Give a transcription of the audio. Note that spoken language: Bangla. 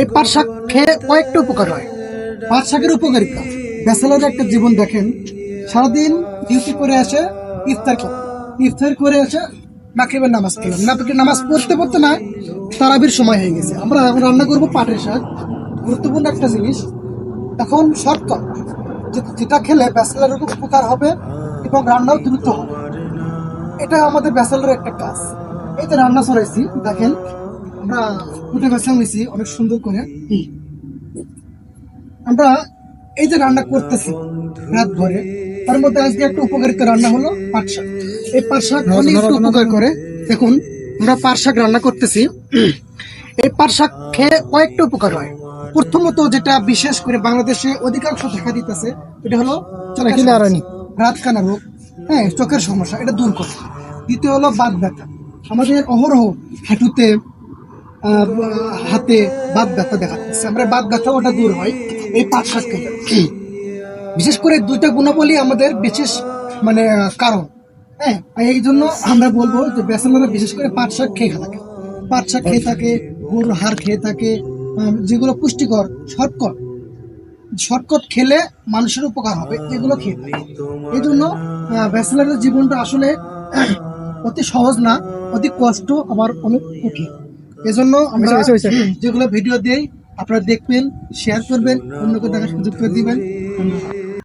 এই পাট শাক খেয়ে কয়েকটা উপকার হয়। পাট শাকের উপকারিতা, ব্যাচেলরের একটা জীবন দেখেন, সারাদিন ডিউটি করে আসে, ইফতার করে আসে, মাগরিবের নামাজ পড়লাম, নামাজ পড়তে পড়তে না তারাবির সময় হয়ে গেছে। আমরা এখন রান্না করবো পাটের শাক, গুরুত্বপূর্ণ একটা জিনিস। এখন শর্টকাট, যেটা খেলে ব্যাচেলরের উপকার হবে এবং রান্নাও দ্রুত হবে। এটা আমাদের ব্যাচেলরের একটা কাজ। এই যে রান্না চড়াইছি দেখেন, আমরা ফুটে বেছে নিয়েছি অনেক সুন্দর করে। আমরা এই যে রান্না করতেছি রাত ভরে, তার মধ্যে আজকে একটা উপকারিতা রান্না হলো পাট শাক। এই পাট শাক অনেক একটু উপকার করে। দেখুন, আমরা পাট শাক রান্না করতেছি। এই পাট শাক খেয়ে কয়েকটা উপকার হয়। প্রথমত, যেটা বিশেষ করে বাংলাদেশে অধিকাংশ দেখা দিতেছে, এটা হলো রাত কানা রোগ, হ্যাঁ, চোখের সমস্যা, এটা দূর করে। দ্বিতীয় হলো বাত ব্যথা। আমাদের অহরহ হাঁটুতে, হাতে বাত ব্যথা দেখা যাচ্ছে, আমরা বাত ব্যথা ওটা দূর হয় এই পাট শাক খেলে। বিশেষ করে দুইটা গুণাবলী আমাদের বিশেষ মানে কারণ, হ্যাঁ, এই জন্য আমরা বলবো যে ব্যাচেলররা বিশেষ করে পাট শাক খেয়ে থাকে, পাট শাক খেয়ে থাকে, গরুর হাড় খেয়ে থাকে, যেগুলো পুষ্টিকর শর্টকট শর্টকট খেলে মানুষের উপকার হবে, এগুলো খেয়ে থাকে। এই জন্য ব্যাচেলরের জীবনটা আসলে অতি সহজ না, অতি কষ্ট, আবার অনেক কঠিন। এজন্য আমরা যেগুলো ভিডিও দেই আপনারা দেখবেন, শেয়ার করবেন, অন্যকে দেখার সুযোগ করে দিবেন। ধন্যবাদ।